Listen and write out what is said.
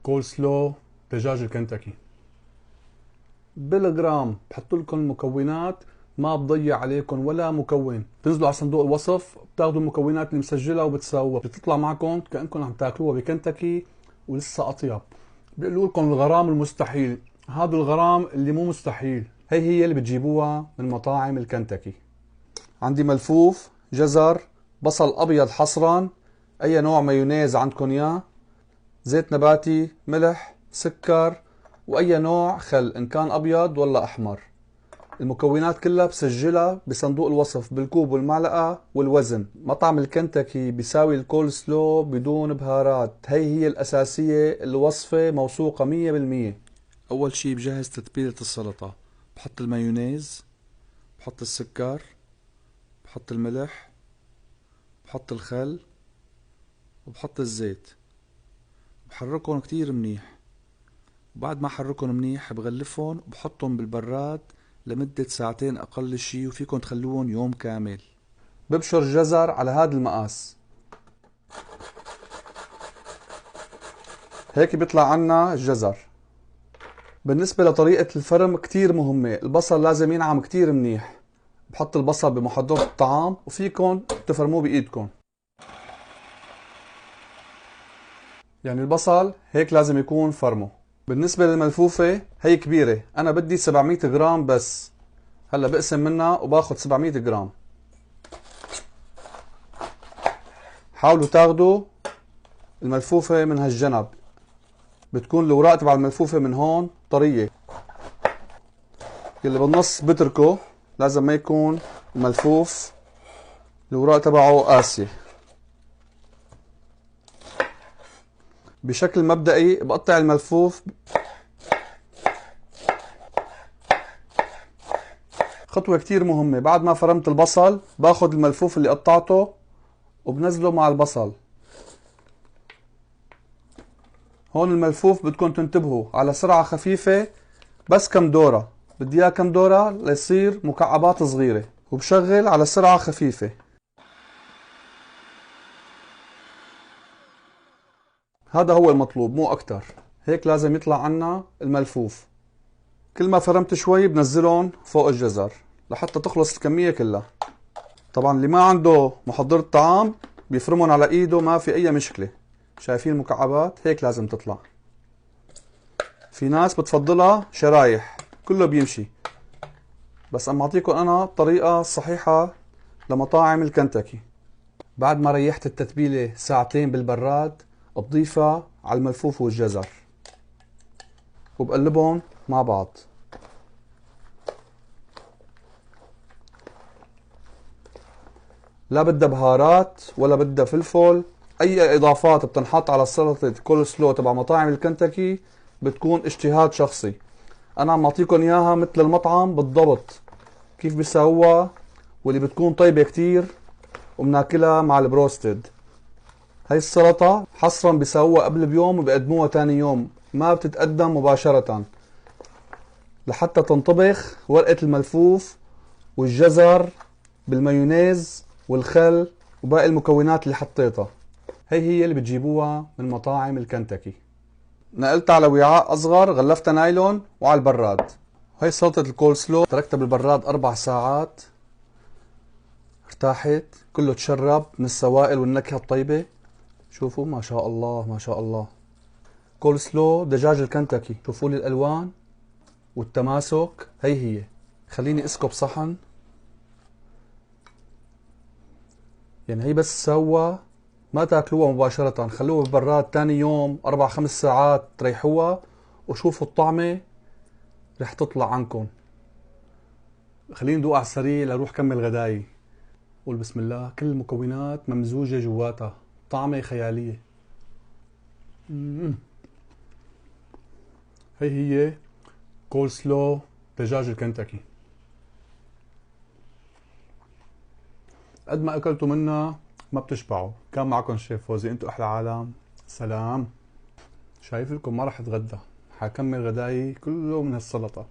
كول سلو دجاج الكنتاكي بالجرام. بحط لكم المكونات، ما بضيع عليكم ولا مكون. تنزلوا على صندوق الوصف بتاخذوا المكونات اللي مسجلها وبتساووها، بتطلع معكم كأنكم عم تاكلوها بكنتاكي ولسه اطيب. بيقولوا لكم الغرام المستحيل، هذا الغرام اللي مو مستحيل. هي اللي بتجيبوها من مطاعم الكنتاكي. عندي ملفوف، جزر، بصل ابيض حصرا، اي نوع مايونيز عندكم اياه، زيت نباتي، ملح، سكر، واي نوع خل ان كان ابيض ولا احمر. المكونات كلها بسجلها بصندوق الوصف بالكوب والمعلقة والوزن. مطعم الكنتاكي بيساوي الكول سلو بدون بهارات. هي الأساسية، الوصفة موثوقة 100%. أول شي بجهز تتبيلة السلطة. بحط المايونيز، بحط السكر، بحط الملح، بحط الخل، وبحط الزيت. بحركهم كتير منيح، وبعد ما حركهم منيح بغلفهم وبحطهم بالبراد لمدة ساعتين أقل شي، وفيكن تخلوهم يوم كامل. ببشر جزر على هذا المقاس، هيك بيطلع عنا الجزر. بالنسبة لطريقة الفرم كتير مهمة. البصل لازم ينعم كتير منيح. بحط البصل بمحضرة الطعام، وفيكن تفرموه بإيدكن. يعني البصل هيك لازم يكون فرمه. بالنسبة للملفوفة هي كبيرة، أنا بدي 700 جرام بس. هلا بقسم منها وباخد 700 جرام. حاولوا تاخدوا الملفوفة من هالجنب، بتكون الوراق تبع الملفوفة من هون طرية. اللي بالنص بتركه، لازم ما يكون ملفوف الوراق تبعه قاسية. بشكل مبدئي بقطع الملفوف. خطوة كتير مهمة، بعد ما فرمت البصل باخد الملفوف اللي قطعته وبنزله مع البصل. هون الملفوف بدكم تنتبهوا على سرعة خفيفة، بس كم دورة. بدي اياه كم دورة ليصير مكعبات صغيرة، وبشغل على سرعة خفيفة. هذا هو المطلوب، مو أكتر. هيك لازم يطلع عنا الملفوف. كل ما فرمت شوي بنزلهم فوق الجزر لحتى تخلص الكمية كلها. طبعا اللي ما عنده محضرة طعام بيفرمهم على ايده، ما في اي مشكلة. شايفين المكعبات هيك لازم تطلع. في ناس بتفضلها شرايح، كله بيمشي، بس اما اعطيكم انا الطريقة الصحيحة لمطاعم الكنتاكي. بعد ما ريحت التتبيلة ساعتين بالبراد بضيفها على الملفوف والجزر وبقلبهم مع بعض. لا بدها بهارات ولا بدها فلفل. اي اضافات بتنحط على سلطة كول سلو تبع مطاعم الكنتاكي بتكون اجتهاد شخصي. انا عم اعطيكم اياها مثل المطعم بالضبط كيف بيسووها، واللي بتكون طيبة كتير وبناكلها مع البروستد. هاي السلطة حصرا بيسووها قبل بيوم وبيقدموها تاني يوم، ما بتتقدم مباشرة لحتى تنطبخ ورقة الملفوف والجزر بالمايونيز والخل وباقي المكونات اللي حطيتها. هي اللي بتجيبوها من مطاعم الكنتاكي. نقلتها على وعاء اصغر، غلفتها نايلون وعلى البراد. هاي سلطة الكول سلو تركتها بالبراد 4 ساعات، ارتاحت، كله تشرب من السوائل والنكهة الطيبة. شوفوا ما شاء الله ما شاء الله. كول سلو دجاج الكنتاكي، شوفوا لي الالوان والتماسك. هي خليني اسكب صحن. يعني هي بس سوا، ما تاكلوها مباشرة، خلوها بالبراد تاني يوم 4-5 ساعات تريحوها، وشوفوا الطعمة رح تطلع عنكم. خليني ندوق على السريع لروح كمل غداي. قول بسم الله. كل المكونات ممزوجة جواتها، طعمة خيالية. هي كول سلو دجاج الكنتاكي. قد ما اكلتوا منها ما بتشبعوا. كان معكم شيف فوزي، انتوا احلى عالم. سلام. شايف لكم ما راح اتغدى، حكمل غداي كله من هالسلطة.